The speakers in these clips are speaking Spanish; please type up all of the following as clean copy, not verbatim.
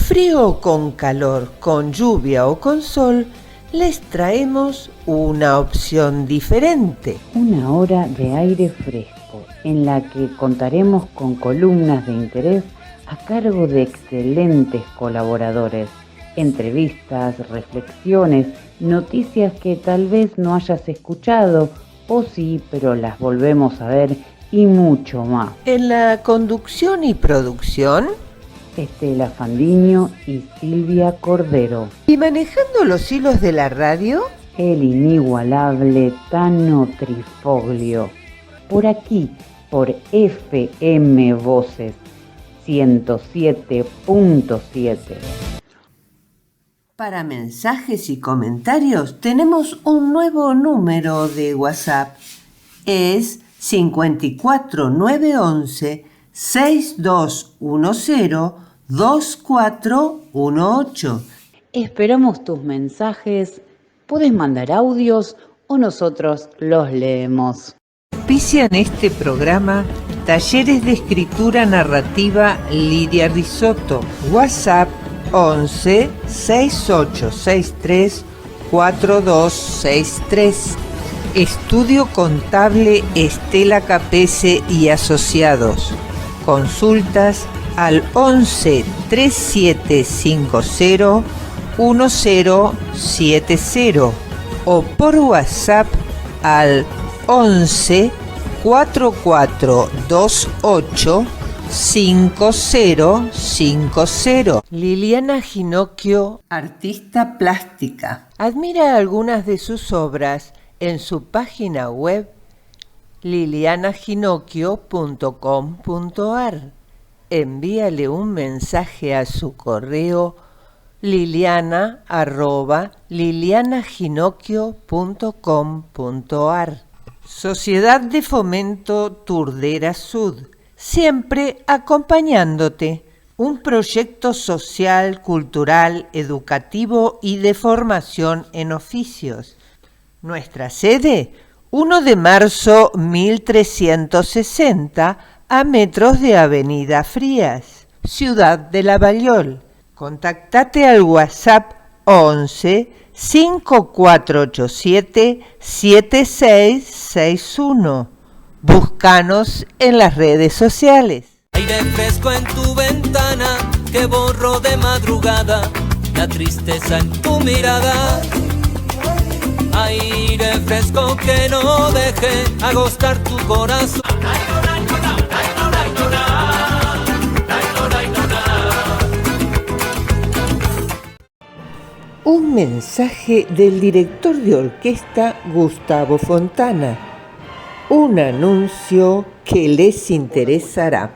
frío o con calor, con lluvia o con sol, les traemos una opción diferente. Una hora de aire fresco, en la que contaremos con columnas de interés a cargo de excelentes colaboradores, entrevistas, reflexiones, noticias que tal vez no hayas escuchado, o sí, pero las volvemos a ver, y mucho más. En la conducción y producción, Estela Fandiño y Silvia Cordero. y manejando los hilos de la radio, El inigualable Tano Trifoglio. Por aquí, por FM Voces 107.7. para mensajes y comentarios tenemos un nuevo número de WhatsApp. Es 54911 6210 2418. Esperamos tus mensajes, puedes mandar audios o nosotros los leemos. Auspician este programa Talleres de Escritura Narrativa Lidia Risotto. WhatsApp 11 6863 4263. Estudio Contable Estela Capese y Asociados. Consultas al 11 3750 1070 o por WhatsApp al 11 4428 5050. Liliana Ginocchio, artista plástica. Admira algunas de sus obras en su página web lilianaginocchio.com.ar. Envíale un mensaje a su correo liliana@lilianaginocchio.com.ar. Sociedad de Fomento Turdera Sud, siempre acompañándote. Un proyecto social, cultural, educativo y de formación en oficios. Nuestra sede, 1 de marzo 1360, a metros de Avenida Frías, Ciudad de Lavallol. Contactate al WhatsApp 11 5487 7661. Búscanos en las redes sociales. Aire fresco en tu ventana que borro de madrugada la tristeza en tu mirada. Aire fresco que no deje agostar tu corazón. Un mensaje del director de orquesta Gustavo Fontana. Un anuncio que les interesará.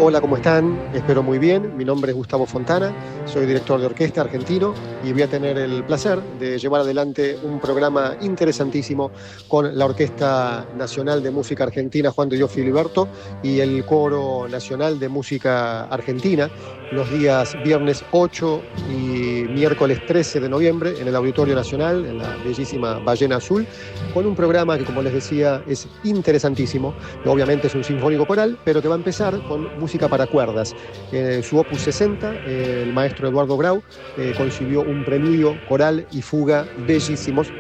Hola, ¿cómo están? Espero muy bien. Mi nombre es Gustavo Fontana, soy director de orquesta argentino y voy a tener el placer de llevar adelante un programa interesantísimo con la Orquesta Nacional de Música Argentina Juan de Dios Filiberto y el Coro Nacional de Música Argentina los días viernes 8 y miércoles 13 de noviembre en el Auditorio Nacional, en la bellísima Ballena Azul, con un programa que, como les decía, es interesantísimo. Obviamente es un sinfónico coral, pero que va a empezar con música para cuerdas. Su opus 60, el maestro Eduardo Grau, concibió un preludio coral y fuga bellísimos,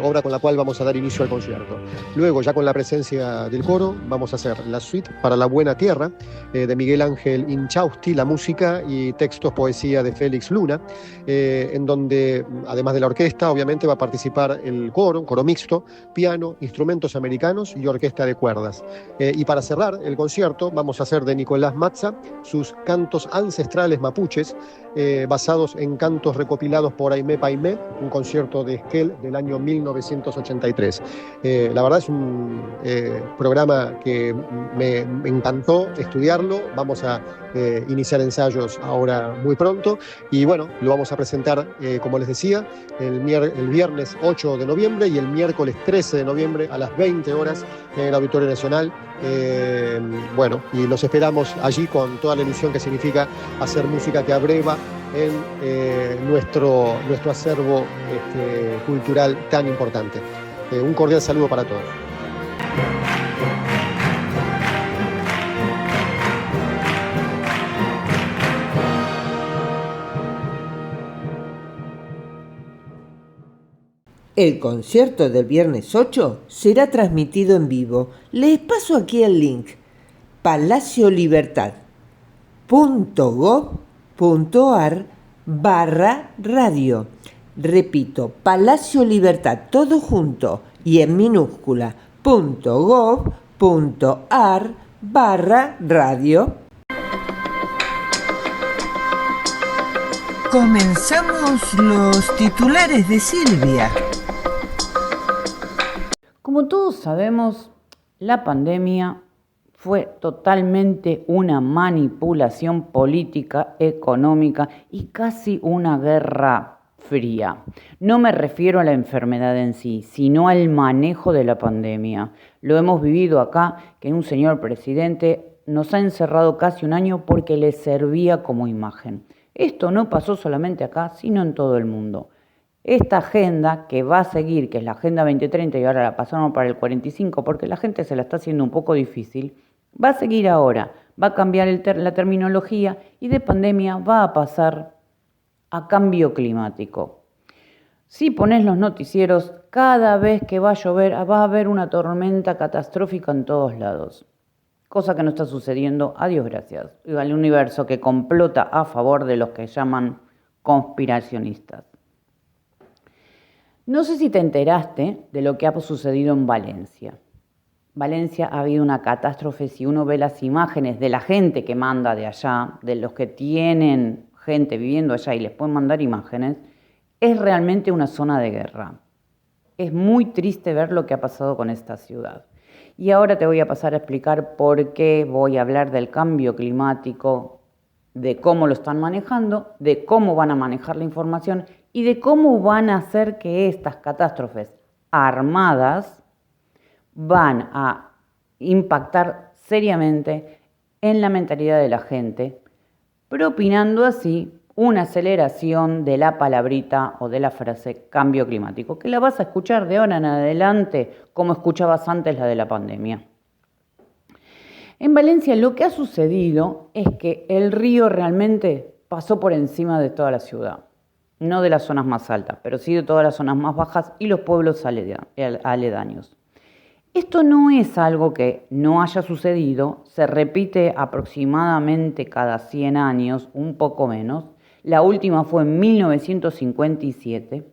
obra con la cual vamos a dar inicio al concierto. Luego, ya con la presencia del coro, vamos a hacer la suite para la Buena Tierra, de Miguel Ángel Inchausti, la música y textos, poesía de Félix Luna, en donde, además de la orquesta, obviamente va a participar el coro, un coro mixto, piano, instrumentos americanos y orquesta de cuerdas. Y para cerrar el concierto, vamos a hacer de Nicolás Matza sus cantos ancestrales mapuches, basados en cantos recopilados por Aimé Paimé, un concierto de Esquel del año 1983. La verdad es un programa que me encantó estudiarlo. Vamos a iniciar ensayos ahora muy pronto y bueno, lo vamos a presentar, como les decía, el viernes 8 de noviembre y el miércoles 13 de noviembre a las 20 horas en el Auditorio Nacional. Bueno, y los esperamos allí con toda la ilusión que significa hacer música que abreva en nuestro acervo cultural tan importante. Un cordial saludo para todos. El concierto del viernes 8 será transmitido en vivo. Les paso aquí el link: palaciolibertad.gov.ar/radio. Repito, Palacio Libertad, todo junto y en minúscula, .gov.ar/radio. Comenzamos los titulares de Silvia. Como todos sabemos, la pandemia fue totalmente una manipulación política, económica y casi una guerra fría. No me refiero a la enfermedad en sí, sino al manejo de la pandemia. Lo hemos vivido acá, que un señor presidente nos ha encerrado casi un año porque le servía como imagen. Esto no pasó solamente acá, sino en todo el mundo. Esta agenda que va a seguir, que es la Agenda 2030 y ahora la pasaron para el 45 porque la gente se la está haciendo un poco difícil, va a seguir ahora, va a cambiar la terminología y de pandemia va a pasar a cambio climático. Si pones los noticieros, cada vez que va a llover va a haber una tormenta catastrófica en todos lados. Cosa que no está sucediendo, a Dios gracias, al universo que complota a favor de los que llaman conspiracionistas. No sé si te enteraste de lo que ha sucedido en Valencia. Valencia ha habido una catástrofe. Si uno ve las imágenes de la gente que manda de allá, de los que tienen gente viviendo allá y les pueden mandar imágenes, es realmente una zona de guerra. Es muy triste ver lo que ha pasado con esta ciudad. Y ahora te voy a pasar a explicar por qué voy a hablar del cambio climático, de cómo lo están manejando, de cómo van a manejar la información y de cómo van a hacer que estas catástrofes armadas van a impactar seriamente en la mentalidad de la gente, propinando así una aceleración de la palabrita o de la frase cambio climático, que la vas a escuchar de ahora en adelante como escuchabas antes la de la pandemia. En Valencia lo que ha sucedido es que el río realmente pasó por encima de toda la ciudad. No de las zonas más altas, pero sí de todas las zonas más bajas y los pueblos aledaños. Esto no es algo que no haya sucedido, se repite aproximadamente cada 100 años, un poco menos. La última fue en 1957,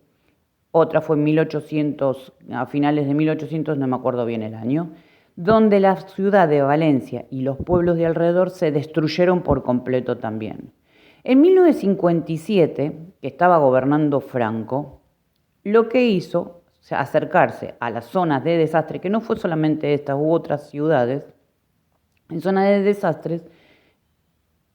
otra fue en 1800, a finales de 1800, no me acuerdo bien el año, donde la ciudad de Valencia y los pueblos de alrededor se destruyeron por completo también. En 1957, que estaba gobernando Franco, lo que hizo, acercarse a las zonas de desastre, que no fue solamente estas u otras ciudades, en zonas de desastres,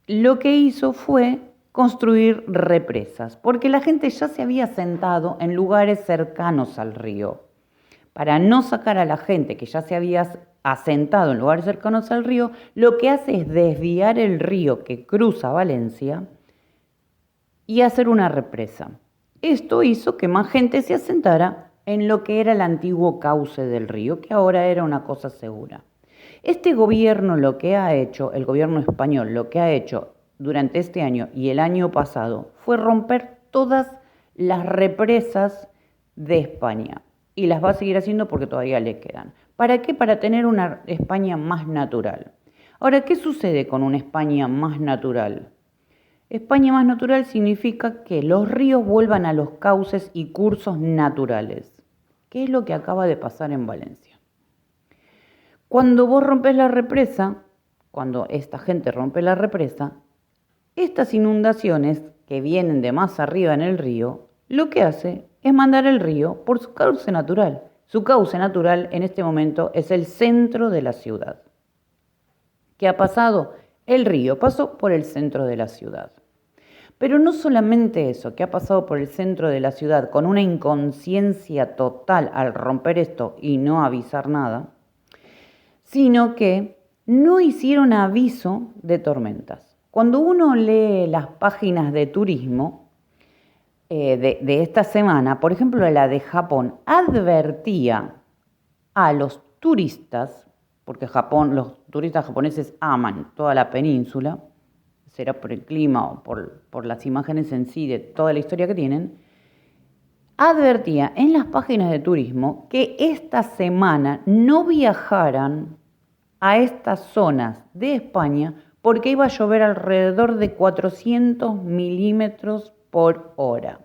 lo que hizo fue construir represas, porque la gente ya se había asentado en lugares cercanos al río. Para no sacar a la gente que ya se había asentado en lugares cercanos al río, lo que hace es desviar el río que cruza Valencia y hacer una represa. Esto hizo que más gente se asentara en lo que era el antiguo cauce del río, que ahora era una cosa segura. Este gobierno lo que ha hecho, el gobierno español lo que ha hecho durante este año y el año pasado, fue romper todas las represas de España. Y las va a seguir haciendo porque todavía le quedan. ¿Para qué? Para tener una España más natural. Ahora, ¿qué sucede con una España más natural? España más natural significa que los ríos vuelvan a los cauces y cursos naturales. ¿Qué es lo que acaba de pasar en Valencia? Cuando vos rompes la represa, cuando esta gente rompe la represa, estas inundaciones que vienen de más arriba en el río, lo que hace es mandar el río por su cauce natural. Su cauce natural en este momento es el centro de la ciudad. ¿Qué ha pasado? El río pasó por el centro de la ciudad. Pero no solamente eso, que ha pasado por el centro de la ciudad con una inconsciencia total al romper esto y no avisar nada, sino que no hicieron aviso de tormentas. Cuando uno lee las páginas de turismo, de esta semana, por ejemplo la de Japón, advertía a los turistas, porque los turistas japoneses aman toda la península, será por el clima o por las imágenes en sí de toda la historia que tienen, advertía en las páginas de turismo que esta semana no viajaran a estas zonas de España porque iba a llover alrededor de 400 milímetros por hora.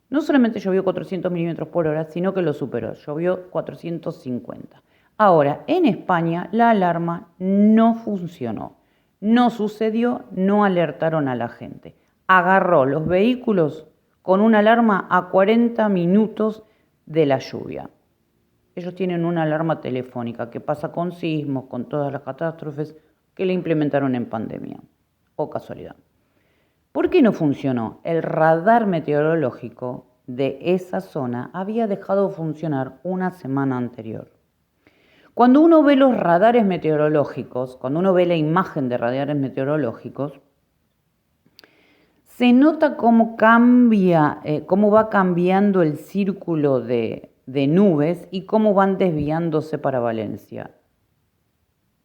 No solamente llovió 400 milímetros por hora, sino que lo superó, llovió 450. Ahora, en España la alarma no funcionó, no sucedió, no alertaron a la gente. Agarró los vehículos con una alarma a 40 minutos de la lluvia. Ellos tienen una alarma telefónica que pasa con sismos, con todas las catástrofes que le implementaron en pandemia. O casualidad. ¿Por qué no funcionó? El radar meteorológico de esa zona había dejado de funcionar una semana anterior. Cuando uno ve los radares meteorológicos, cuando uno ve la imagen de radares meteorológicos, se nota cómo va cambiando el círculo de nubes y cómo van desviándose para Valencia.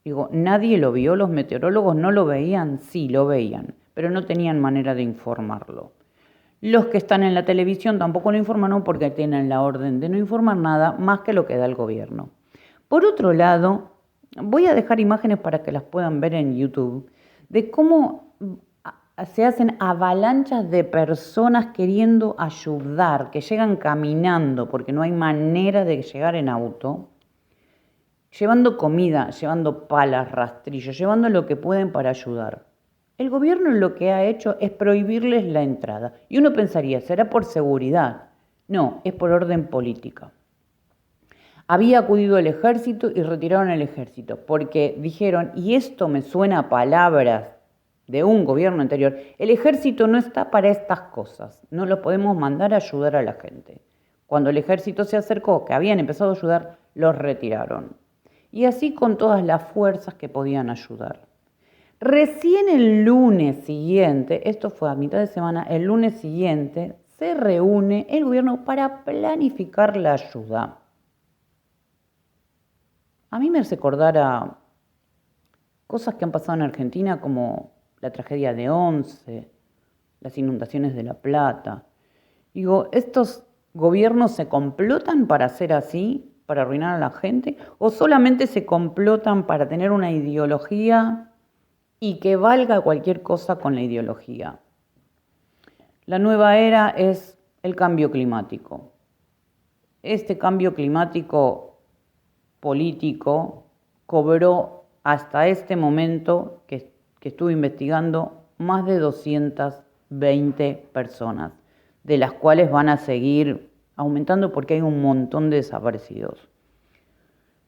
Digo, ¿nadie lo vio? ¿Los meteorólogos no lo veían? Sí, lo veían, pero no tenían manera de informarlo. Los que están en la televisión tampoco lo informaron porque tienen la orden de no informar nada más que lo que da el gobierno. Por otro lado, voy a dejar imágenes para que las puedan ver en YouTube de cómo se hacen avalanchas de personas queriendo ayudar, que llegan caminando porque no hay manera de llegar en auto, llevando comida, llevando palas, rastrillos, llevando lo que pueden para ayudar. El gobierno lo que ha hecho es prohibirles la entrada. Y uno pensaría, ¿será por seguridad? No, es por orden política. Había acudido el ejército y retiraron el ejército porque dijeron, y esto me suena a palabras de un gobierno anterior, el ejército no está para estas cosas, no lo podemos mandar a ayudar a la gente. Cuando el ejército se acercó, que habían empezado a ayudar, los retiraron. Y así con todas las fuerzas que podían ayudar. Recién el lunes siguiente, esto fue a mitad de semana, el lunes siguiente se reúne el gobierno para planificar la ayuda. A mí me hace acordar a cosas que han pasado en Argentina como la tragedia de Once, las inundaciones de La Plata. Digo, ¿estos gobiernos se complotan para hacer así, para arruinar a la gente? ¿O solamente se complotan para tener una ideología y que valga cualquier cosa con la ideología? La nueva era es el cambio climático. Este cambio climático político cobró hasta este momento que estuve investigando más de 220 personas, de las cuales van a seguir aumentando porque hay un montón de desaparecidos.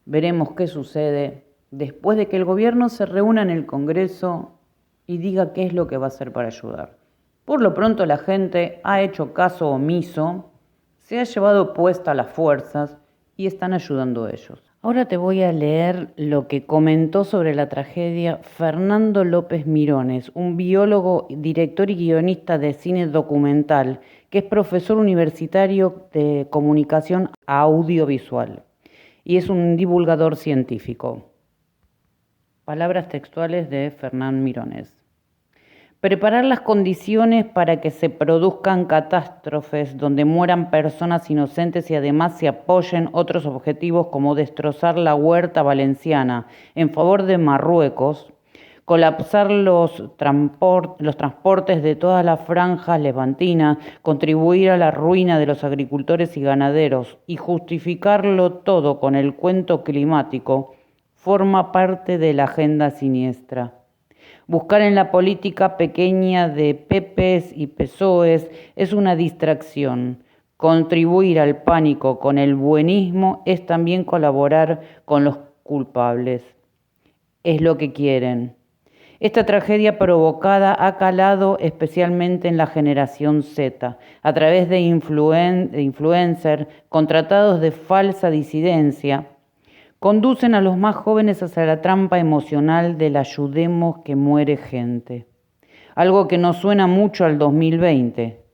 Veremos qué sucede después de que el gobierno se reúna en el Congreso y diga qué es lo que va a hacer para ayudar. Por lo pronto la gente ha hecho caso omiso, se ha llevado puesta las fuerzas y están ayudando a ellos. Ahora te voy a leer lo que comentó sobre la tragedia Fernando López Mirones, un biólogo, director y guionista de cine documental, que es profesor universitario de comunicación audiovisual y es un divulgador científico. Palabras textuales de Fernán Mirones. Preparar las condiciones para que se produzcan catástrofes donde mueran personas inocentes y además se apoyen otros objetivos como destrozar la huerta valenciana en favor de Marruecos, colapsar los transportes de todas las franjas levantinas, contribuir a la ruina de los agricultores y ganaderos y justificarlo todo con el cuento climático, forma parte de la agenda siniestra. Buscar en la política pequeña de PPs y PSOEs es una distracción. Contribuir al pánico con el buenismo es también colaborar con los culpables. Es lo que quieren. Esta tragedia provocada ha calado especialmente en la generación Z, a través de influencers contratados de falsa disidencia, conducen a los más jóvenes hacia la trampa emocional del ayudemos que muere gente. Algo que nos suena mucho al 2020.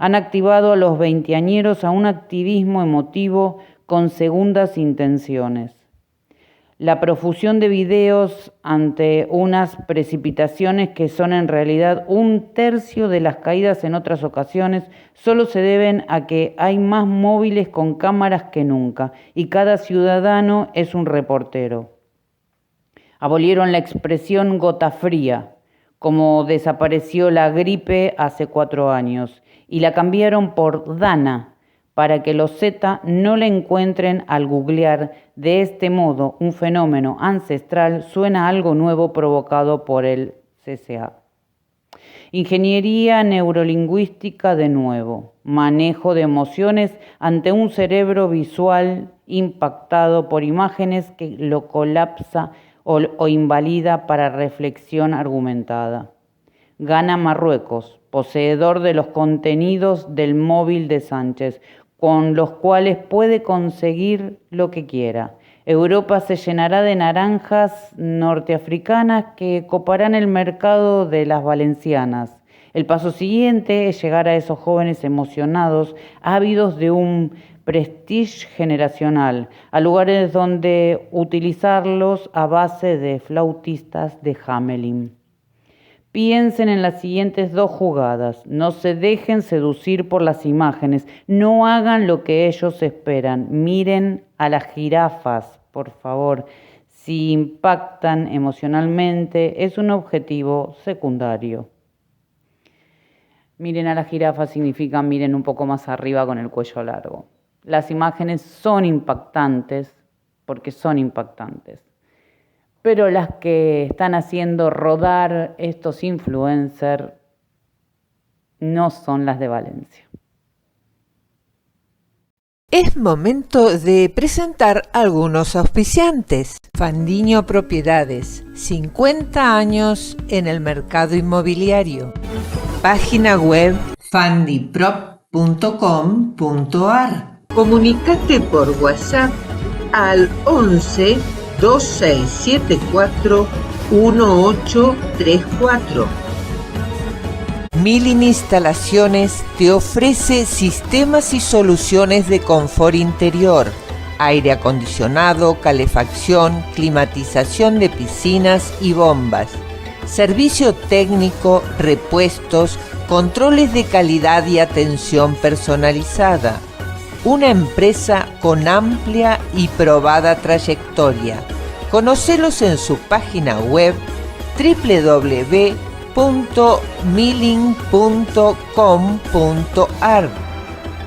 Han activado a los veinteañeros a un activismo emotivo con segundas intenciones. La profusión de videos ante unas precipitaciones que son en realidad 1/3 de las caídas en otras ocasiones solo se deben a que hay más móviles con cámaras que nunca y cada ciudadano es un reportero. Abolieron la expresión gota fría, como desapareció la gripe hace 4 años, y la cambiaron por Dana, para que los Z no la encuentren al googlear. De este modo, un fenómeno ancestral suena a algo nuevo provocado por el CCA. Ingeniería neurolingüística de nuevo, manejo de emociones ante un cerebro visual impactado por imágenes que lo colapsa o invalida para reflexión argumentada. Gana Marruecos, poseedor de los contenidos del móvil de Sánchez, con los cuales puede conseguir lo que quiera. Europa se llenará de naranjas norteafricanas que coparán el mercado de las valencianas. El paso siguiente es llegar a esos jóvenes emocionados, ávidos de un prestige generacional, a lugares donde utilizarlos a base de flautistas de Hamelin. Piensen en las siguientes 2 jugadas. No se dejen seducir por las imágenes. No hagan lo que ellos esperan. Miren a las jirafas, por favor. Si impactan emocionalmente, es un objetivo secundario. Miren a las jirafas significa miren un poco más arriba con el cuello largo. Las imágenes son impactantes porque son impactantes. Pero las que están haciendo rodar estos influencers no son las de Valencia. Es momento de presentar algunos auspiciantes. Fandiño Propiedades, 50 años en el mercado inmobiliario. Página web fandiprop.com.ar. Comunícate por WhatsApp al 11 2674 1834. Milling Instalaciones te ofrece sistemas y soluciones de confort interior, aire acondicionado, calefacción, climatización de piscinas y bombas, servicio técnico, repuestos, controles de calidad y atención personalizada. Una empresa con amplia y probada trayectoria. Conocelos en su página web www.milling.com.ar.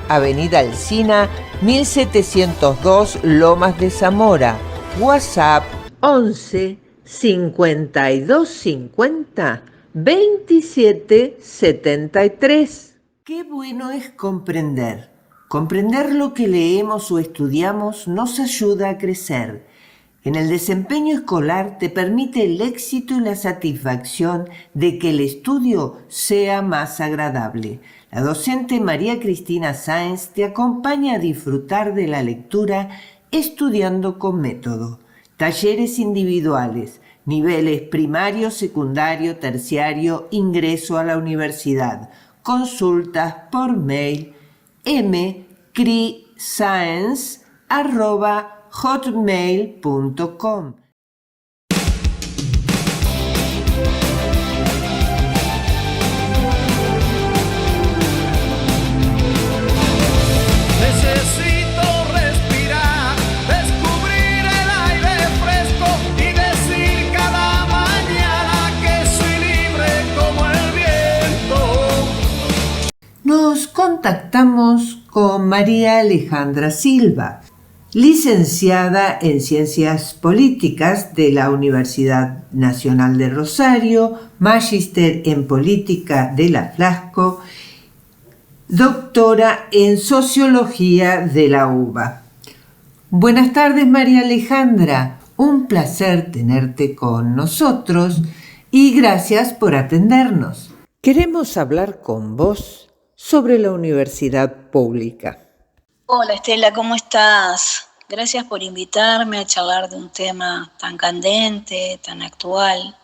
Avenida Alsina, 1702 Lomas de Zamora. WhatsApp 11 52 50 27 73. Qué bueno es comprender. Comprender lo que leemos o estudiamos nos ayuda a crecer. En el desempeño escolar te permite el éxito y la satisfacción de que el estudio sea más agradable. La docente María Cristina Sáenz te acompaña a disfrutar de la lectura estudiando con método. Talleres individuales, niveles primario, secundario, terciario, ingreso a la universidad. Consultas por mail mcrisaenz@hotmail.com. Necesito respirar, descubrir el aire fresco y decir cada mañana que soy libre como el viento. Nos contactamos con María Alejandra Silva, licenciada en Ciencias Políticas de la Universidad Nacional de Rosario, magíster en Política de la Flasco, doctora en Sociología de la UBA. Buenas tardes, María Alejandra. Un placer tenerte con nosotros y gracias por atendernos. Queremos hablar con vos sobre la universidad pública. Hola Estela, ¿cómo estás? Gracias por invitarme a charlar de un tema tan candente, tan actual.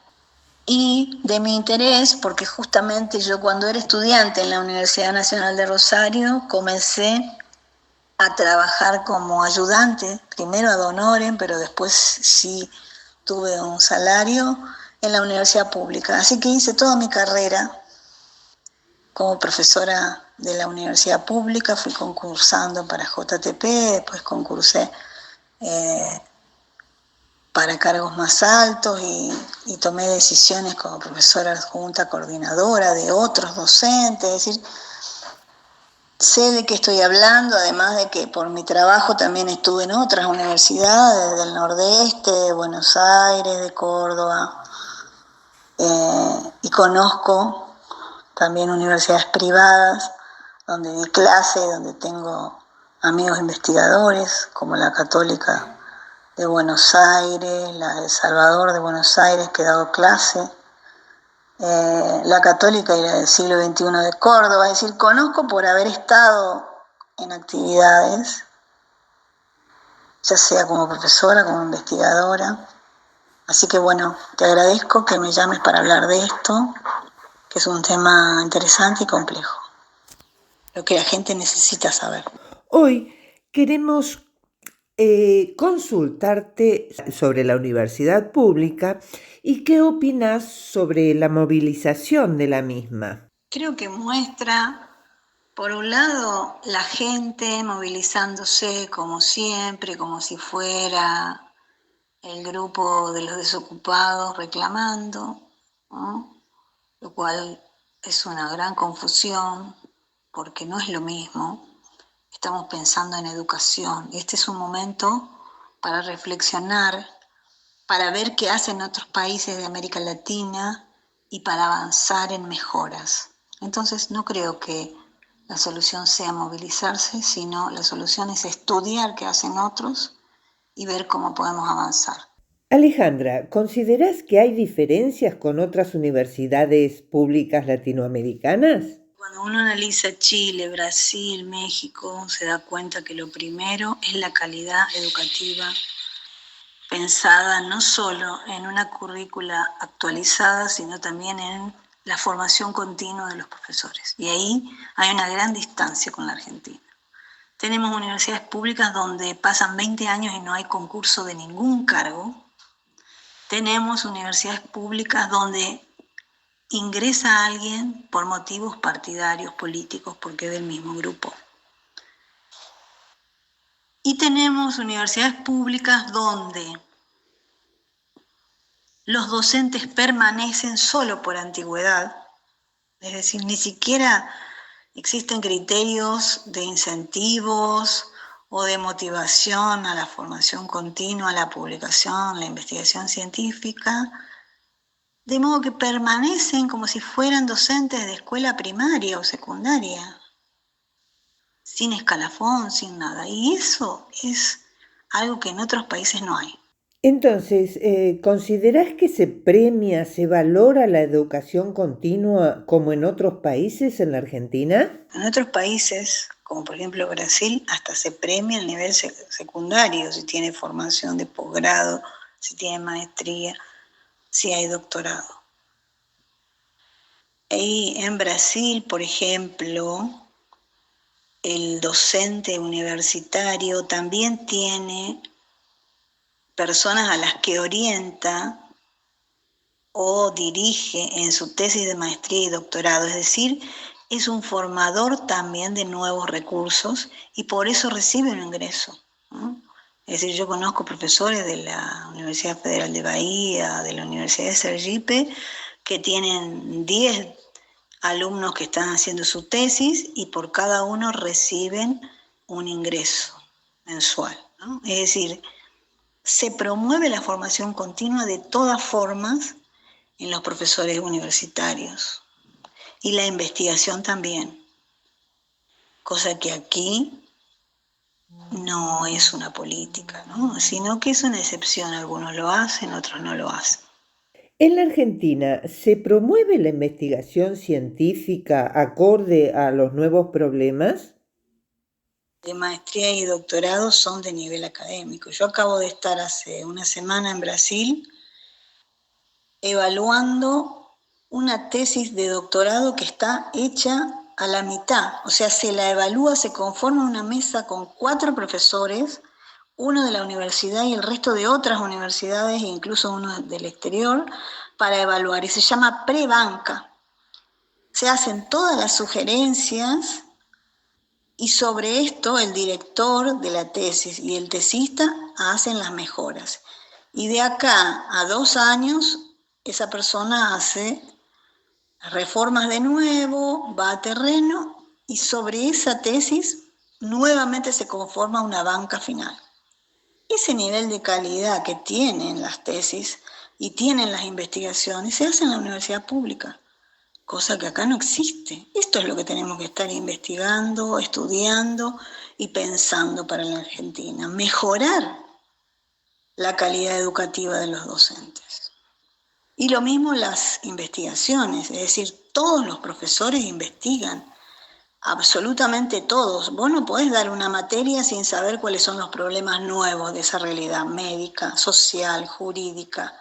y de mi interés, porque justamente yo cuando era estudiante en la Universidad Nacional de Rosario comencé a trabajar como ayudante, primero ad honorem, pero después sí tuve un salario en la universidad pública. Así que hice toda mi carrera como profesora de la universidad pública, fui concursando para JTP, después concursé para cargos más altos y tomé decisiones como profesora adjunta coordinadora de otros docentes, es decir, sé de qué estoy hablando, además de que por mi trabajo también estuve en otras universidades del Nordeste, de Buenos Aires, de Córdoba, y conozco también universidades privadas donde di clase, donde tengo amigos investigadores, como la Católica de Buenos Aires, la de Salvador de Buenos Aires, que he dado clase, la Católica y la del siglo XXI de Córdoba. Es decir, conozco por haber estado en actividades, ya sea como profesora, como investigadora. Así que bueno, te agradezco que me llames para hablar de esto, que es un tema interesante y complejo, lo que la gente necesita saber. Hoy queremos consultarte sobre la universidad pública y qué opinas sobre la movilización de la misma. Creo que muestra, por un lado, la gente movilizándose como siempre, como si fuera el grupo de los desocupados reclamando, ¿no? Lo cual es una gran confusión porque no es lo mismo. Estamos pensando en educación y este es un momento para reflexionar, para ver qué hacen otros países de América Latina y para avanzar en mejoras. Entonces no creo que la solución sea movilizarse, sino la solución es estudiar qué hacen otros y ver cómo podemos avanzar. Alejandra, ¿consideras que hay diferencias con otras universidades públicas latinoamericanas? Cuando uno analiza Chile, Brasil, México, se da cuenta que lo primero es la calidad educativa pensada no solo en una currícula actualizada, sino también en la formación continua de los profesores. Y ahí hay una gran distancia con la Argentina. Tenemos universidades públicas donde pasan 20 años y no hay concurso de ningún cargo. Tenemos universidades públicas donde ingresa alguien por motivos partidarios, políticos, porque es del mismo grupo. Y tenemos universidades públicas donde los docentes permanecen solo por antigüedad, es decir, ni siquiera existen criterios de incentivos o de motivación a la formación continua, a la publicación, la investigación científica, de modo que permanecen como si fueran docentes de escuela primaria o secundaria, sin escalafón, sin nada. Y eso es algo que en otros países no hay. Entonces, ¿considerás que se premia, se valora la educación continua como en otros países en la Argentina? En otros países, como por ejemplo Brasil, hasta se premia el nivel secundario, si tiene formación de posgrado, si tiene maestría, si hay doctorado. Y en Brasil, por ejemplo, el docente universitario también tiene personas a las que orienta o dirige en su tesis de maestría y doctorado, es decir, es un formador también de nuevos recursos y por eso recibe un ingreso, ¿no? Es decir, yo conozco profesores de la Universidad Federal de Bahía, de la Universidad de Sergipe, que tienen 10 alumnos que están haciendo su tesis y por cada uno reciben un ingreso mensual, ¿no? Es decir, se promueve la formación continua de todas formas en los profesores universitarios y la investigación también, cosa que aquí no es una política, ¿no? Sino que es una excepción. Algunos lo hacen, otros no lo hacen. En la Argentina, ¿se promueve la investigación científica acorde a los nuevos problemas? De maestría y doctorado son de nivel académico. Yo acabo de estar hace una semana en Brasil evaluando una tesis de doctorado que está hecha a la mitad. O sea, se la evalúa, se conforma una mesa con 4 profesores, uno de la universidad y el resto de otras universidades, e incluso uno del exterior, para evaluar. Y se llama prebanca. Se hacen todas las sugerencias y sobre esto el director de la tesis y el tesista hacen las mejoras. Y de acá a 2 años, esa persona hace reformas de nuevo, va a terreno y sobre esa tesis nuevamente se conforma una banca final. Ese nivel de calidad que tienen las tesis y tienen las investigaciones se hace en la universidad pública, cosa que acá no existe. Esto es lo que tenemos que estar investigando, estudiando y pensando para la Argentina, mejorar la calidad educativa de los docentes. Y lo mismo las investigaciones, es decir, todos los profesores investigan, absolutamente todos. Vos no podés dar una materia sin saber cuáles son los problemas nuevos de esa realidad médica, social, jurídica,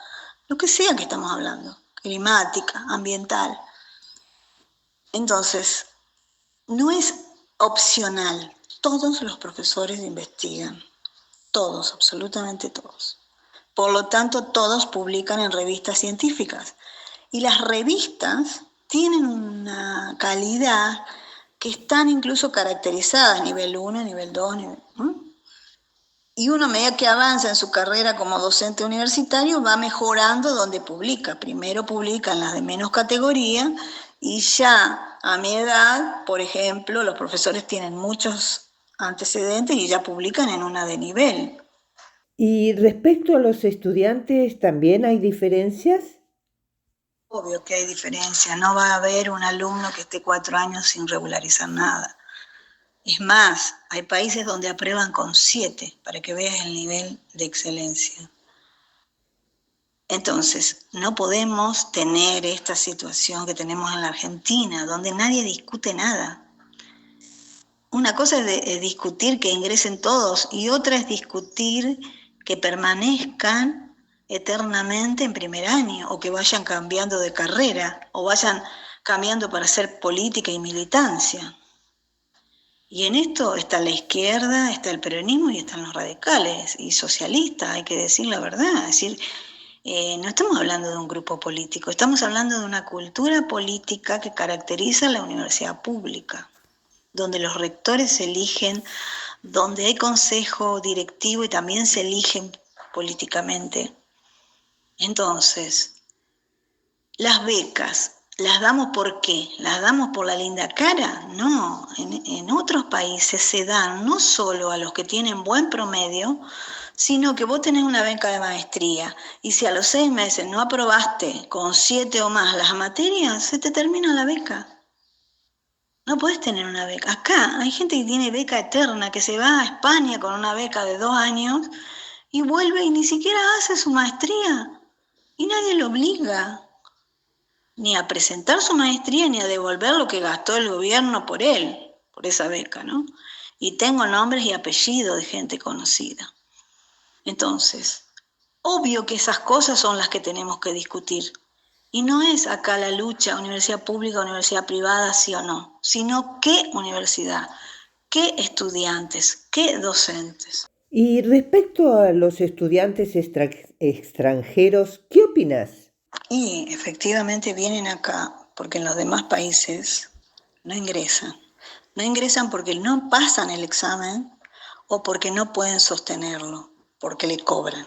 lo que sea que estamos hablando, climática, ambiental. Entonces, no es opcional, todos los profesores investigan, todos, absolutamente todos. Por lo tanto, todos publican en revistas científicas. Y las revistas tienen una calidad que están incluso caracterizadas, nivel 1, nivel 2, y uno a medida que avanza en su carrera como docente universitario va mejorando donde publica. Primero publican las de menos categoría y ya a mi edad, por ejemplo, los profesores tienen muchos antecedentes y ya publican en una de nivel. Y respecto a los estudiantes, ¿también hay diferencias? Obvio que hay diferencia, no va a haber un alumno que esté 4 años sin regularizar nada. Es más, hay países donde aprueban con 7, para que veas el nivel de excelencia. Entonces, no podemos tener esta situación que tenemos en la Argentina, donde nadie discute nada. Una cosa es discutir que ingresen todos y otra es discutir que permanezcan eternamente en primer año o que vayan cambiando de carrera o vayan cambiando para hacer política y militancia. Y en esto está la izquierda, está el peronismo y están los radicales y socialistas, hay que decir la verdad. Es decir, no estamos hablando de un grupo político, estamos hablando de una cultura política que caracteriza la universidad pública, donde los rectores se eligen, donde hay consejo directivo y también se eligen políticamente. Entonces, las becas, ¿las damos por qué? ¿Las damos por la linda cara? No, en otros países se dan no solo a los que tienen buen promedio, sino que vos tenés una beca de maestría y si a los 6 meses no aprobaste con 7 o más las materias, se te termina la beca. No podés tener una beca. Acá hay gente que tiene beca eterna, que se va a España con una beca de 2 años y vuelve y ni siquiera hace su maestría. Y nadie lo obliga ni a presentar su maestría ni a devolver lo que gastó el gobierno por él, por esa beca, ¿no? Y tengo nombres y apellidos de gente conocida. Entonces, obvio que esas cosas son las que tenemos que discutir. Y no es acá la lucha, universidad pública, universidad privada, sí o no, sino qué universidad, qué estudiantes, qué docentes. Y respecto a los estudiantes extranjeros, ¿qué opinas? Y efectivamente vienen acá porque en los demás países no ingresan. No ingresan porque no pasan el examen o porque no pueden sostenerlo, porque le cobran.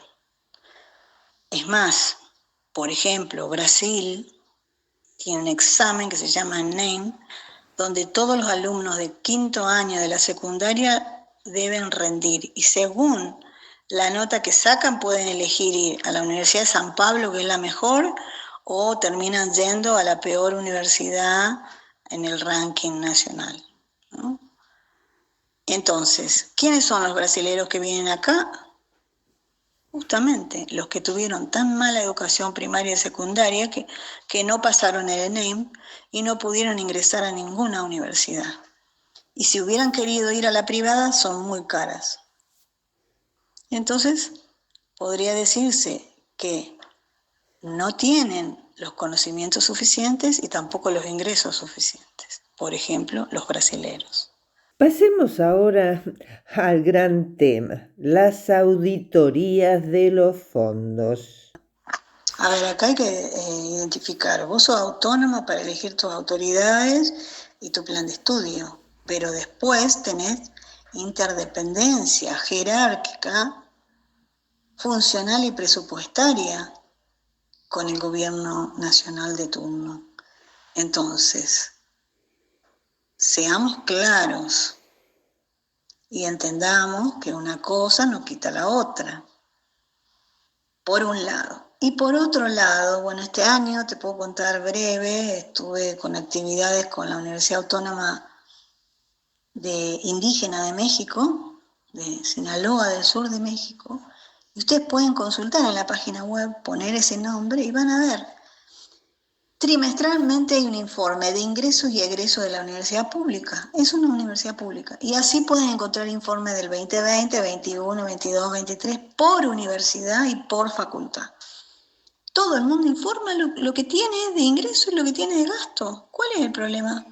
Es más, por ejemplo, Brasil tiene un examen que se llama ENEM, donde todos los alumnos de 5º año de la secundaria deben rendir y según la nota que sacan pueden elegir ir a la Universidad de San Pablo, que es la mejor, o terminan yendo a la peor universidad en el ranking nacional, ¿no? Entonces, ¿quiénes son los brasileños que vienen acá? Justamente los que tuvieron tan mala educación primaria y secundaria que no pasaron el ENEM y no pudieron ingresar a ninguna universidad. Y si hubieran querido ir a la privada, son muy caras. Entonces, podría decirse que no tienen los conocimientos suficientes y tampoco los ingresos suficientes. Por ejemplo, los brasileros. Pasemos ahora al gran tema, las auditorías de los fondos. A ver, acá hay que identificar, vos sos autónoma para elegir tus autoridades y tu plan de estudio, pero después tenés interdependencia jerárquica, funcional y presupuestaria con el gobierno nacional de turno. Entonces, seamos claros y entendamos que una cosa no quita la otra, por un lado. Y por otro lado, bueno, este año te puedo contar breve, estuve con actividades con la Universidad Autónoma Indígena de México, de Sinaloa del sur de México, y ustedes pueden consultar en la página web, poner ese nombre y van a ver. Trimestralmente hay un informe de ingresos y egresos de la universidad pública. Es una universidad pública. Y así pueden encontrar informes del 2020, 21, 22, 23 por universidad y por facultad. Todo el mundo informa lo que tiene de ingreso y lo que tiene de gasto. ¿Cuál es el problema?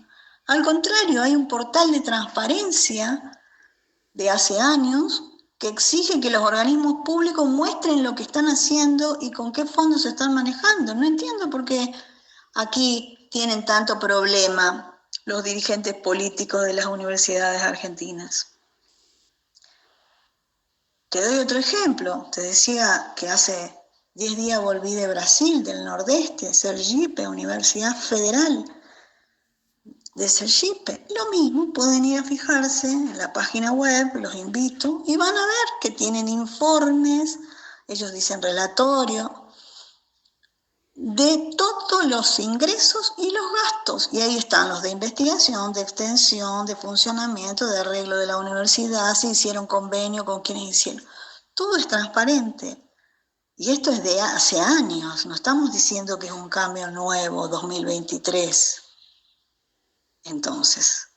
Al contrario, hay un portal de transparencia de hace años que exige que los organismos públicos muestren lo que están haciendo y con qué fondos se están manejando. No entiendo por qué aquí tienen tanto problema los dirigentes políticos de las universidades argentinas. Te doy otro ejemplo. Te decía que hace 10 días volví de Brasil, del Nordeste, Sergipe, Universidad Federal de Sergipe. Lo mismo, pueden ir a fijarse en la página web, los invito, y van a ver que tienen informes, ellos dicen relatorio, de todos los ingresos y los gastos. Y ahí están los de investigación, de extensión, de funcionamiento, de arreglo de la universidad, si hicieron convenio con quienes hicieron. Todo es transparente. Y esto es de hace años, no estamos diciendo que es un cambio nuevo, 2023. Entonces,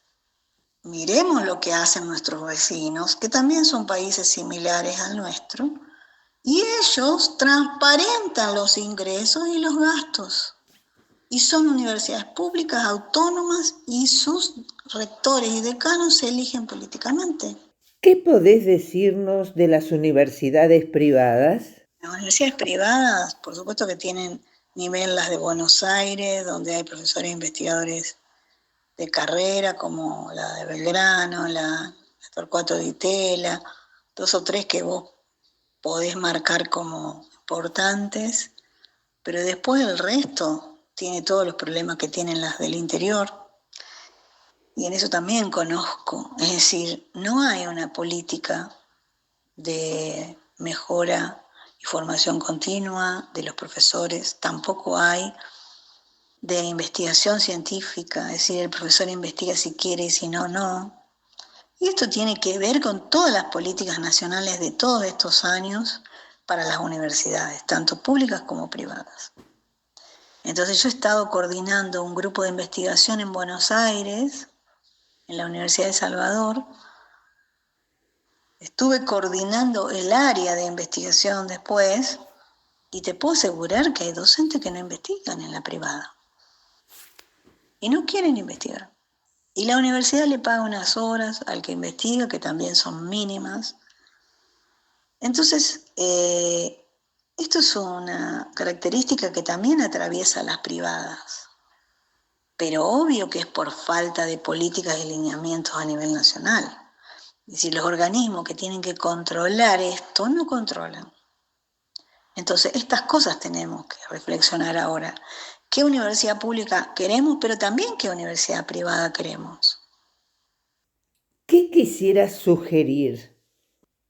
miremos lo que hacen nuestros vecinos, que también son países similares al nuestro, y ellos transparentan los ingresos y los gastos. Y son universidades públicas, autónomas, y sus rectores y decanos se eligen políticamente. ¿Qué podés decirnos de las universidades privadas? Las universidades privadas, por supuesto que tienen nivel las de Buenos Aires, donde hay profesores e investigadores de carrera, como la de Belgrano, la Torcuato Di Tella, 2 o 3 que vos podés marcar como importantes, pero después el resto tiene todos los problemas que tienen las del interior, y en eso también conozco. Es decir, no hay una política de mejora y formación continua de los profesores, tampoco hay de investigación científica, es decir, el profesor investiga si quiere y si no, no. Y esto tiene que ver con todas las políticas nacionales de todos estos años para las universidades, tanto públicas como privadas. Entonces yo he estado coordinando un grupo de investigación en Buenos Aires, en la Universidad de Salvador. Estuve coordinando el área de investigación después, y te puedo asegurar que hay docentes que no investigan en la privada. Y no quieren investigar. Y la universidad le paga unas horas al que investiga, que también son mínimas. Entonces, esto es una característica que también atraviesa las privadas. Pero obvio que es por falta de políticas y lineamientos a nivel nacional. Es decir, los organismos que tienen que controlar esto no controlan. Entonces, estas cosas tenemos que reflexionar ahora. ¿Qué universidad pública queremos, pero también qué universidad privada queremos? ¿Qué quisieras sugerir?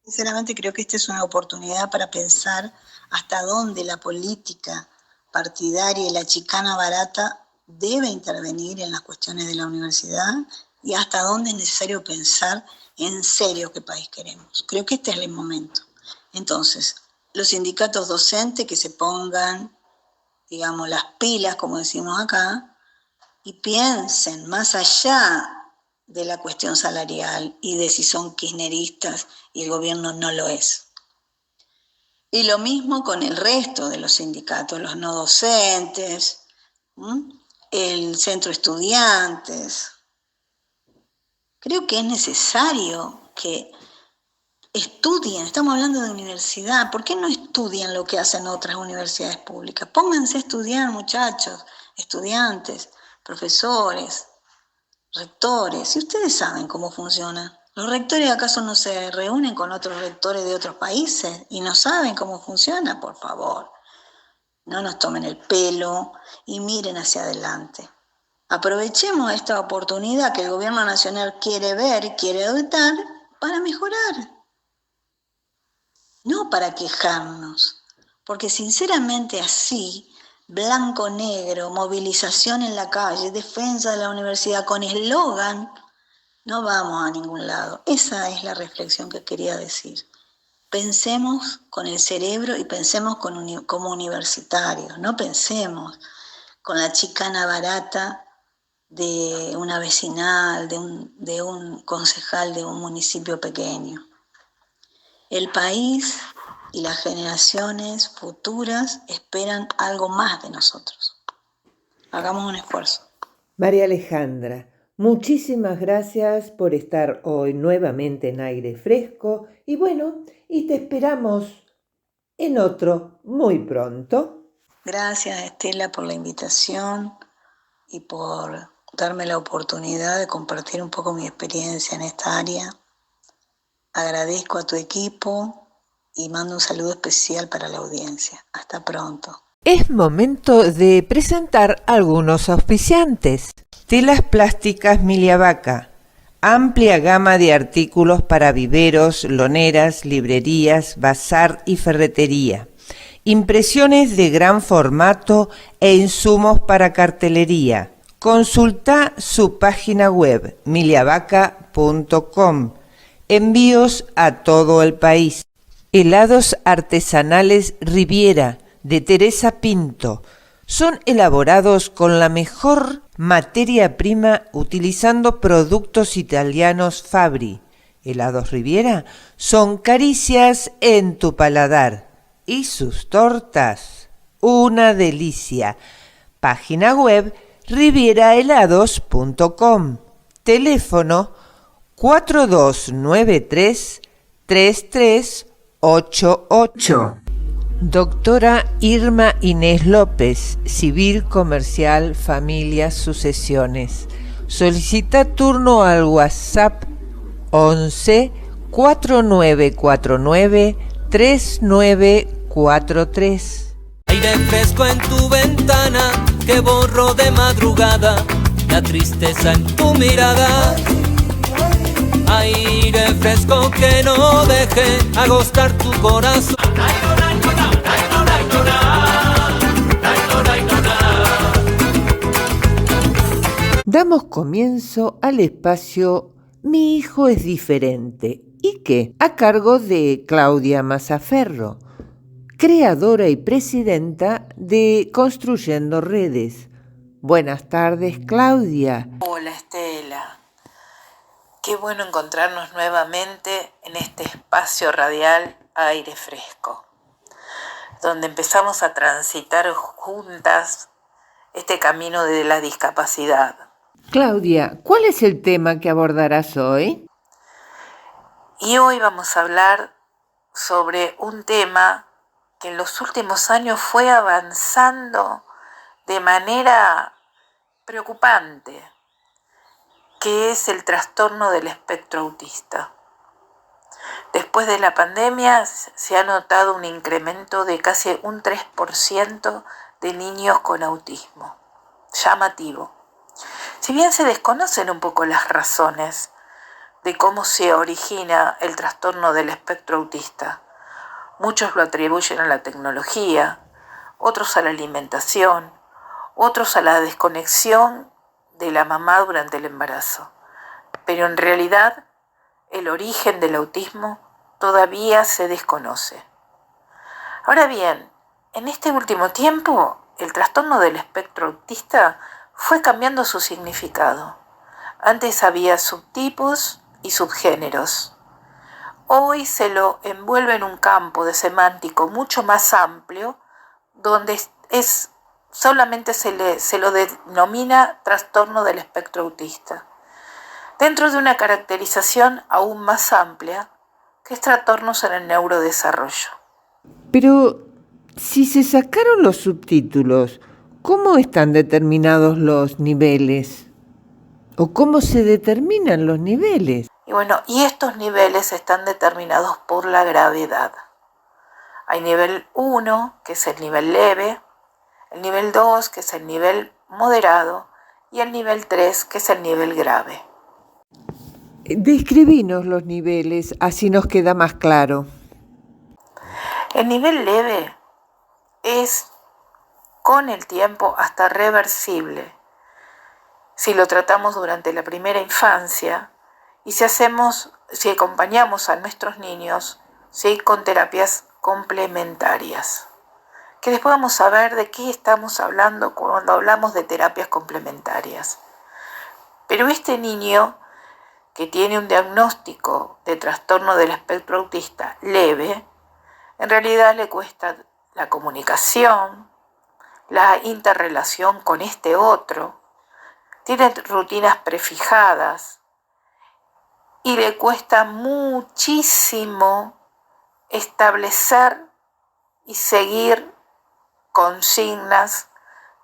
Sinceramente creo que esta es una oportunidad para pensar hasta dónde la política partidaria y la chicana barata debe intervenir en las cuestiones de la universidad y hasta dónde es necesario pensar en serio qué país queremos. Creo que este es el momento. Entonces, los sindicatos docentes que se pongan, digamos, las pilas, como decimos acá, y piensen más allá de la cuestión salarial y de si son kirchneristas y el gobierno no lo es. Y lo mismo con el resto de los sindicatos, los no docentes, el centro estudiantes. Creo que es necesario que estudien, estamos hablando de universidad, ¿por qué no estudian lo que hacen otras universidades públicas? Pónganse a estudiar, muchachos, estudiantes, profesores, rectores, si ustedes saben cómo funciona. ¿Los rectores acaso no se reúnen con otros rectores de otros países y no saben cómo funciona? Por favor, no nos tomen el pelo y miren hacia adelante. Aprovechemos esta oportunidad que el gobierno nacional quiere ver, quiere adoptar, para mejorar. No para quejarnos, porque sinceramente así, blanco-negro, movilización en la calle, defensa de la universidad con eslogan, no vamos a ningún lado. Esa es la reflexión que quería decir. Pensemos con el cerebro y pensemos como universitarios, no pensemos con la chicana barata de una vecinal, de un concejal de un municipio pequeño. El país y las generaciones futuras esperan algo más de nosotros. Hagamos un esfuerzo. María Alejandra, muchísimas gracias por estar hoy nuevamente en Aire Fresco y te esperamos en otro muy pronto. Gracias, Estela, por la invitación y por darme la oportunidad de compartir un poco mi experiencia en esta área. Agradezco a tu equipo y mando un saludo especial para la audiencia. Hasta pronto. Es momento de presentar algunos auspiciantes. Telas Plásticas Miliavaca. Amplia gama de artículos para viveros, loneras, librerías, bazar y ferretería. Impresiones de gran formato e insumos para cartelería. Consulta su página web miliavaca.com. Envíos a todo el país. Helados artesanales Riviera de Teresa Pinto. Son elaborados con la mejor materia prima utilizando productos italianos Fabri. Helados Riviera son caricias en tu paladar. Y sus tortas, una delicia. Página web rivierahelados.com. Teléfono 4293-3388. Doctora Irma Inés López, Civil, Comercial, Familias, Sucesiones. Solicita turno al WhatsApp 11 4949 3943. Aire fresco en tu ventana que borro de madrugada, la tristeza en tu mirada. Aire fresco que no deje agostar tu corazón. Damos comienzo al espacio Mi hijo es diferente. ¿Y qué? A cargo de Claudia Mazzaferro, creadora y presidenta de Construyendo Redes. Buenas tardes, Claudia. Hola, Estela. Qué bueno encontrarnos nuevamente en este espacio radial Aire Fresco, donde empezamos a transitar juntas este camino de la discapacidad. Claudia, ¿cuál es el tema que abordarás hoy? Y hoy vamos a hablar sobre un tema que en los últimos años fue avanzando de manera preocupante, que es el trastorno del espectro autista. Después de la pandemia se ha notado un incremento de casi un 3% de niños con autismo. Llamativo. Si bien se desconocen un poco las razones de cómo se origina el trastorno del espectro autista, muchos lo atribuyen a la tecnología, otros a la alimentación, otros a la desconexión de la mamá durante el embarazo. Pero en realidad, el origen del autismo todavía se desconoce. Ahora bien, en este último tiempo, el trastorno del espectro autista fue cambiando su significado. Antes había subtipos y subgéneros. hoy se lo envuelve en un campo de semántico mucho más amplio, donde solamente se lo denomina trastorno del espectro autista, dentro de una caracterización aún más amplia, que es trastornos en el neurodesarrollo. Pero si se sacaron los subtítulos, ¿cómo están determinados los niveles? ¿O cómo se determinan los niveles? Y estos niveles están determinados por la gravedad. Hay nivel 1, que es el nivel leve, el nivel 2, que es el nivel moderado, y el nivel 3, que es el nivel grave. Describinos los niveles, así nos queda más claro. El nivel leve es con el tiempo hasta reversible si lo tratamos durante la primera infancia y si acompañamos a nuestros niños, ¿sí?, con terapias complementarias. Que después vamos a ver de qué estamos hablando cuando hablamos de terapias complementarias. Pero este niño que tiene un diagnóstico de trastorno del espectro autista leve, en realidad le cuesta la comunicación, la interrelación con este otro, tiene rutinas prefijadas y le cuesta muchísimo establecer y seguir consignas,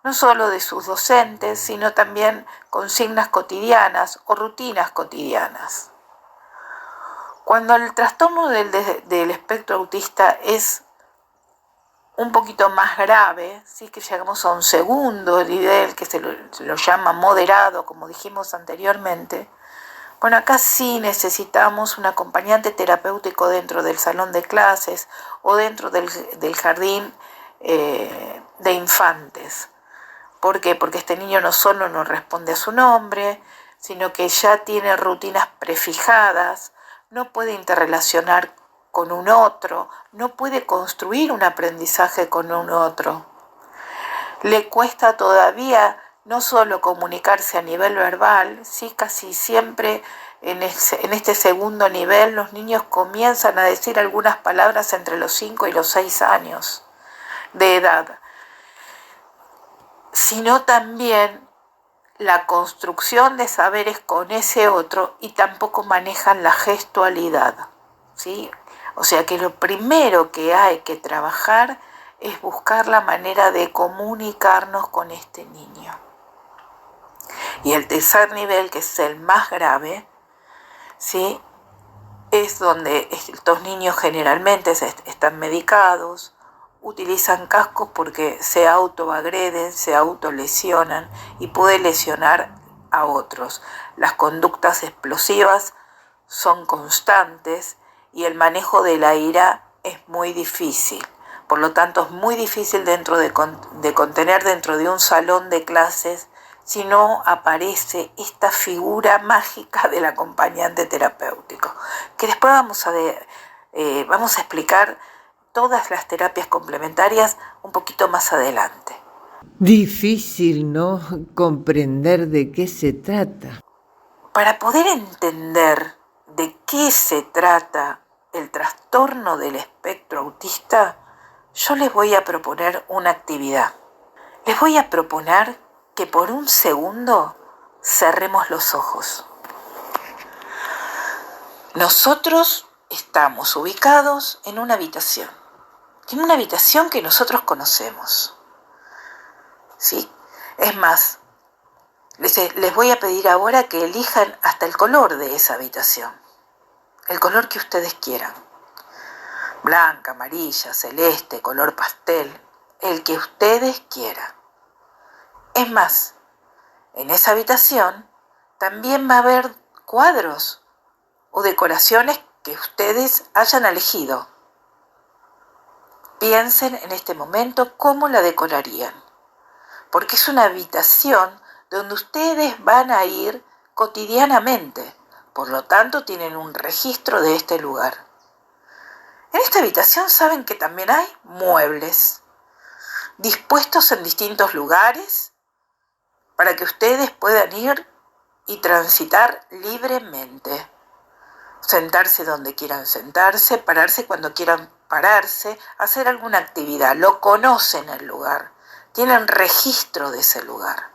no solo de sus docentes, sino también consignas cotidianas o rutinas cotidianas. Cuando el trastorno del espectro autista es un poquito más grave, sí, que llegamos a un segundo nivel que se lo llama moderado, como dijimos anteriormente, bueno, acá sí necesitamos un acompañante terapéutico dentro del salón de clases o dentro del jardín de infantes. ¿Por qué? Porque este niño no solo no responde a su nombre, sino que ya tiene rutinas prefijadas, no puede interrelacionar con un otro, no puede construir un aprendizaje con un otro. Le cuesta todavía no solo comunicarse a nivel verbal, sí, casi siempre en este segundo nivel los niños comienzan a decir algunas palabras entre los 5 y los 6 años de edad, sino también la construcción de saberes con ese otro, y tampoco manejan la gestualidad, ¿sí? O sea que lo primero que hay que trabajar es buscar la manera de comunicarnos con este niño. Y el tercer nivel, que es el más grave, ¿sí?, es donde estos niños generalmente están medicados, utilizan cascos porque se autoagreden, se autolesionan y puede lesionar a otros. Las conductas explosivas son constantes y el manejo de la ira es muy difícil. Por lo tanto, es muy difícil de contener dentro de un salón de clases si no aparece esta figura mágica del acompañante terapéutico, que después vamos a explicar todas las terapias complementarias un poquito más adelante. Difícil, ¿no?, comprender de qué se trata. Para poder entender de qué se trata el trastorno del espectro autista, yo les voy a proponer una actividad. Les voy a proponer que por un segundo cerremos los ojos. Nosotros estamos ubicados en una habitación que nosotros conocemos, ¿sí? Es más, les voy a pedir ahora que elijan hasta el color de esa habitación, el color que ustedes quieran. Blanca, amarilla, celeste, color pastel, el que ustedes quieran. Es más, en esa habitación también va a haber cuadros o decoraciones que ustedes hayan elegido. Piensen en este momento cómo la decorarían, porque es una habitación donde ustedes van a ir cotidianamente, por lo tanto tienen un registro de este lugar. En esta habitación saben que también hay muebles dispuestos en distintos lugares para que ustedes puedan ir y transitar libremente. sentarse donde quieran sentarse, pararse cuando quieran pararse, hacer alguna actividad. Lo conocen el lugar, tienen registro de ese lugar.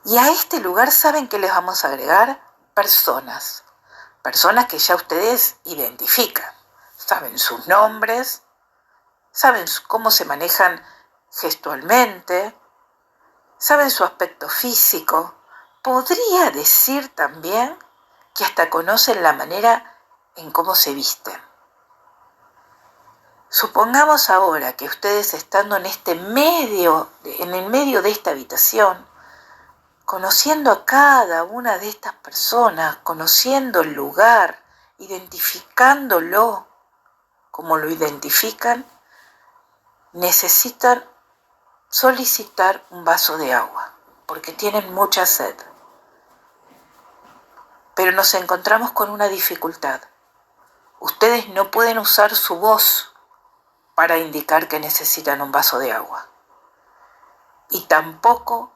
Y a este lugar, ¿saben qué les vamos a agregar? Personas que ya ustedes identifican, saben sus nombres, saben cómo se manejan gestualmente, saben su aspecto físico. Podría decir también que hasta conocen la manera en cómo se visten. Supongamos ahora que ustedes estando en el medio de esta habitación, conociendo a cada una de estas personas, conociendo el lugar, identificándolo como lo identifican, necesitan solicitar un vaso de agua, porque tienen mucha sed. Pero nos encontramos con una dificultad. Ustedes no pueden usar su voz para indicar que necesitan un vaso de agua. Y tampoco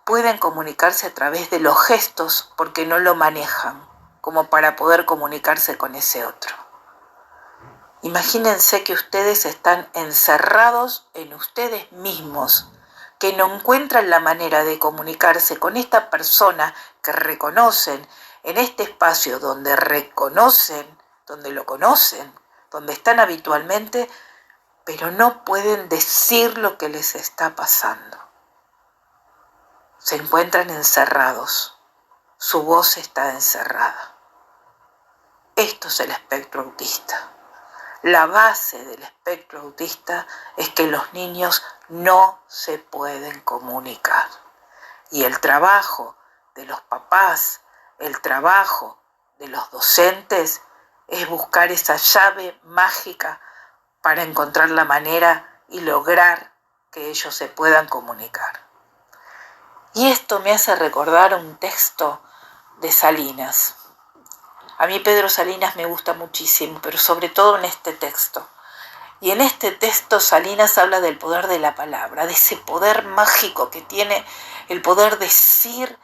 pueden comunicarse a través de los gestos porque no lo manejan como para poder comunicarse con ese otro. Imagínense que ustedes están encerrados en ustedes mismos, que no encuentran la manera de comunicarse con esta persona que reconocen en este espacio donde reconocen, donde lo conocen, donde están habitualmente, pero no pueden decir lo que les está pasando. Se encuentran encerrados, su voz está encerrada. Esto es el espectro autista. La base del espectro autista es que los niños no se pueden comunicar. Y el trabajo de los papás, el trabajo de los docentes es buscar esa llave mágica para encontrar la manera y lograr que ellos se puedan comunicar. Y esto me hace recordar un texto de Salinas. A mí Pedro Salinas me gusta muchísimo, pero sobre todo en este texto. Y en este texto Salinas habla del poder de la palabra, de ese poder mágico que tiene el poder decir,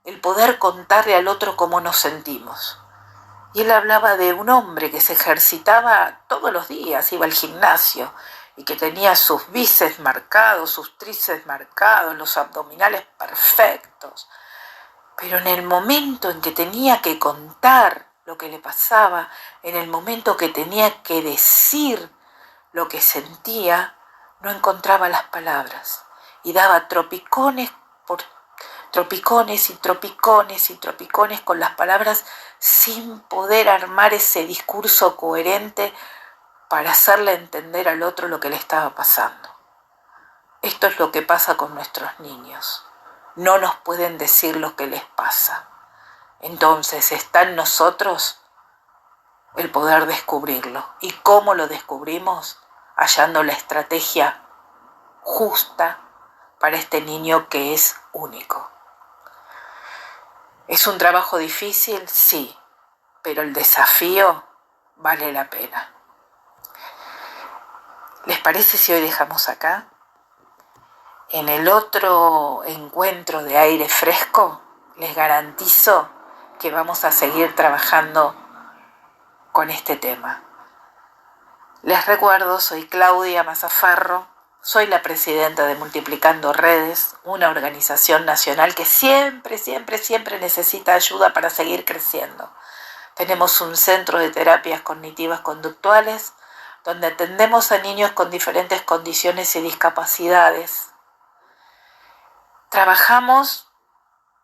el poder contarle al otro cómo nos sentimos. Y él hablaba de un hombre que se ejercitaba todos los días, iba al gimnasio y que tenía sus bíceps marcados, sus tríceps marcados, los abdominales perfectos. Pero en el momento en que tenía que contar lo que le pasaba, en el momento que tenía que decir lo que sentía, no encontraba las palabras y daba tropicones por tropicones y tropicones y tropicones con las palabras sin poder armar ese discurso coherente para hacerle entender al otro lo que le estaba pasando. Esto es lo que pasa con nuestros niños. No nos pueden decir lo que les pasa. Entonces está en nosotros el poder descubrirlo. ¿Y cómo lo descubrimos? Hallando la estrategia justa para este niño que es único. ¿Es un trabajo difícil? Sí, pero el desafío vale la pena. ¿Les parece si hoy dejamos acá? En el otro encuentro de aire fresco, les garantizo que vamos a seguir trabajando con este tema. Les recuerdo, soy Claudia Mazzaferro, soy la presidenta de Multiplicando Redes, una organización nacional que siempre necesita ayuda para seguir creciendo. Tenemos un centro de terapias cognitivas conductuales donde atendemos a niños con diferentes condiciones y discapacidades. Trabajamos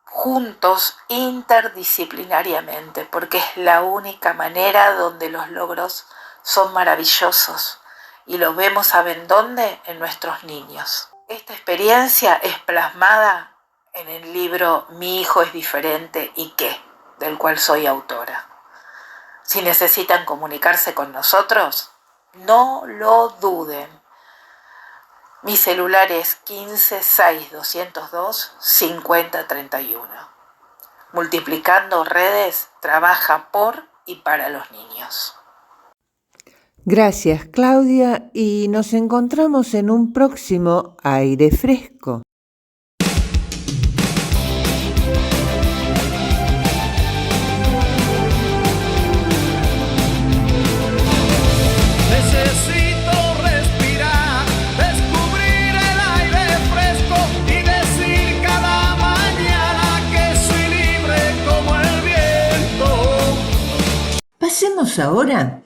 juntos interdisciplinariamente porque es la única manera donde los logros son maravillosos y los vemos, ¿saben dónde? En nuestros niños. Esta experiencia es plasmada en el libro Mi hijo es diferente y qué, del cual soy autora. Si necesitan comunicarse con nosotros, no lo duden. Mi celular es 15 6 202 50 31. Multiplicando Redes trabaja por y para los niños. Gracias, Claudia, y nos encontramos en un próximo Aire Fresco. Pasamos ahora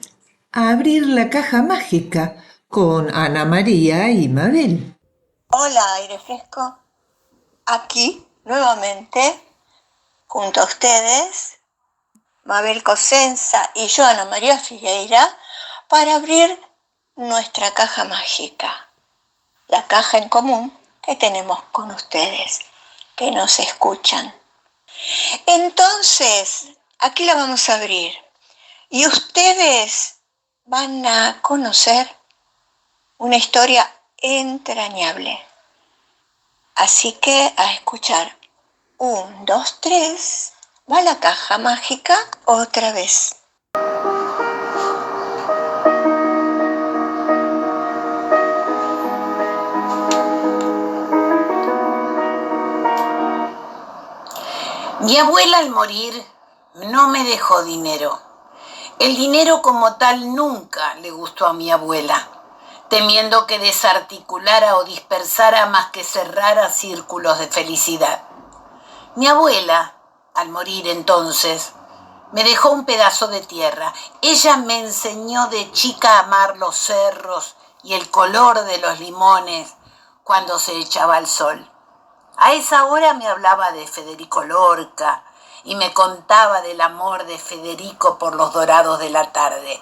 a abrir la caja mágica con Ana María y Mabel. Hola, aire fresco. Aquí, nuevamente, junto a ustedes, Mabel Cosenza y yo, Ana María Figueira, para abrir nuestra caja mágica. La caja en común que tenemos con ustedes, que nos escuchan. Entonces, aquí la vamos a abrir. Y ustedes van a conocer una historia entrañable. Así que a escuchar. 1, 2, 3. Va la caja mágica otra vez. Mi abuela al morir no me dejó dinero. El dinero como tal nunca le gustó a mi abuela, temiendo que desarticulara o dispersara más que cerrara círculos de felicidad. Mi abuela, al morir entonces, me dejó un pedazo de tierra. Ella me enseñó de chica a amar los cerros y el color de los limones cuando se echaba el sol. A esa hora me hablaba de Federico Lorca y me contaba del amor de Federico por los dorados de la tarde.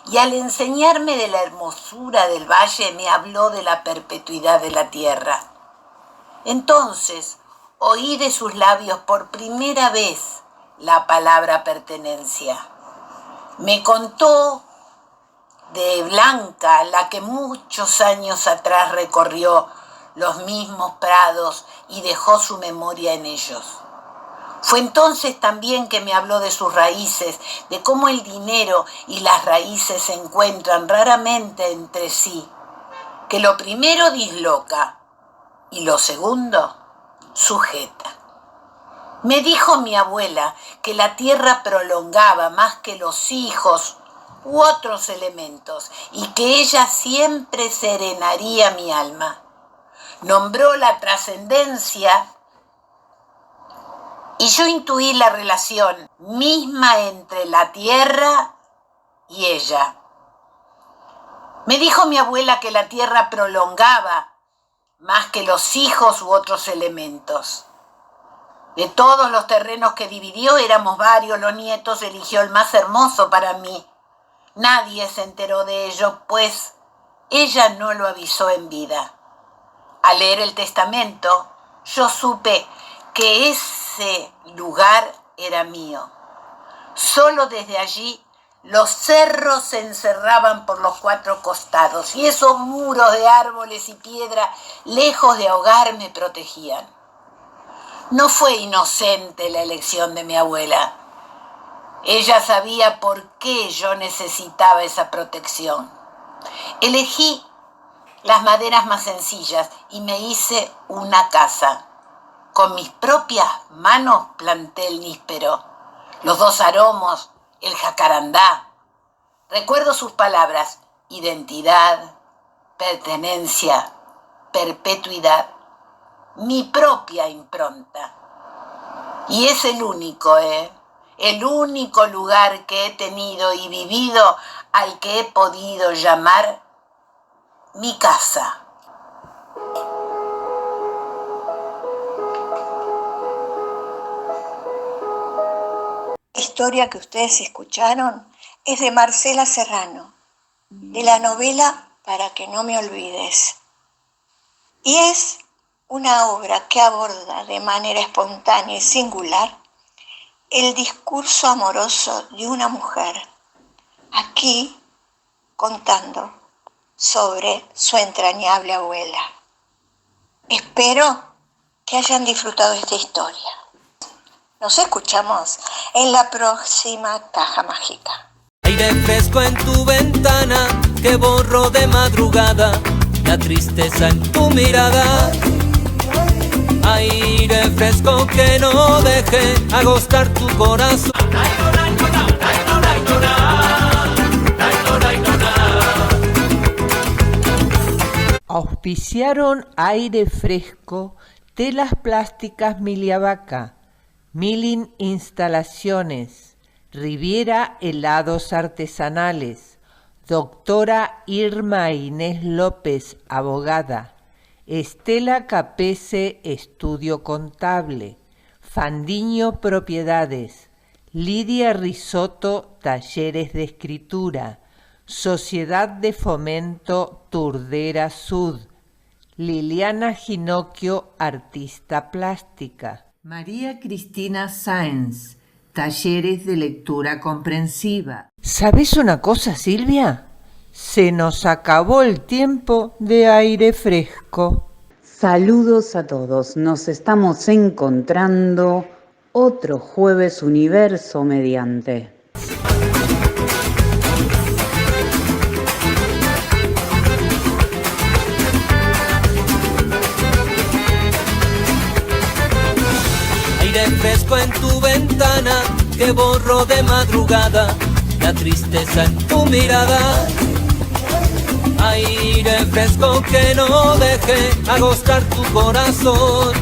Y al enseñarme de la hermosura del valle me habló de la perpetuidad de la tierra. Entonces oí de sus labios por primera vez la palabra pertenencia. Me contó de Blanca, la que muchos años atrás recorrió los mismos prados y dejó su memoria en ellos. Fue entonces también que me habló de sus raíces, de cómo el dinero y las raíces se encuentran raramente entre sí, que lo primero disloca y lo segundo sujeta. Me dijo mi abuela que la tierra prolongaba más que los hijos u otros elementos y que ella siempre serenaría mi alma. Nombró la trascendencia y yo intuí la relación misma entre la tierra y ella. Me dijo mi abuela que la tierra prolongaba más que los hijos u otros elementos. De todos los terrenos que dividió, éramos varios, los nietos, eligió el más hermoso para mí. Nadie se enteró de ello, pues ella no lo avisó en vida. Al leer el testamento, yo supe que ese lugar era mío. Solo desde allí los cerros se encerraban por los 4 costados y esos muros de árboles y piedra, lejos de ahogar, me protegían. No fue inocente la elección de mi abuela. Ella sabía por qué yo necesitaba esa protección. Elegí las maderas más sencillas y me hice una casa. Con mis propias manos planté el níspero, los 2 aromos, el jacarandá. Recuerdo sus palabras: identidad, pertenencia, perpetuidad, mi propia impronta. Y es el único lugar que he tenido y vivido al que he podido llamar mi casa. La historia que ustedes escucharon es de Marcela Serrano, de la novela Para que no me olvides. Y es una obra que aborda de manera espontánea y singular el discurso amoroso de una mujer, aquí contando sobre su entrañable abuela. Espero que hayan disfrutado esta historia. Nos escuchamos en la próxima caja mágica. Aire fresco en tu ventana que borro de madrugada, la tristeza en tu mirada. Aire fresco que no deje agostar tu corazón. Auspiciaron Aire Fresco, Telas Plásticas Miliavaca, Milling Instalaciones, Riviera Helados Artesanales. Doctora Irma Inés López, abogada. Estela Capese, Estudio Contable. Fandiño Propiedades. Lidia Risotto, Talleres de Escritura. Sociedad de Fomento Turdera Sud. Liliana Ginocchio, artista plástica. María Cristina Sáenz, Talleres de Lectura Comprensiva. ¿Sabés una cosa, Silvia? Se nos acabó el tiempo de aire fresco. Saludos a todos, nos estamos encontrando otro jueves universo mediante. Aire fresco en tu ventana, que borro de madrugada la tristeza en tu mirada. Aire fresco que no deje agostar tu corazón.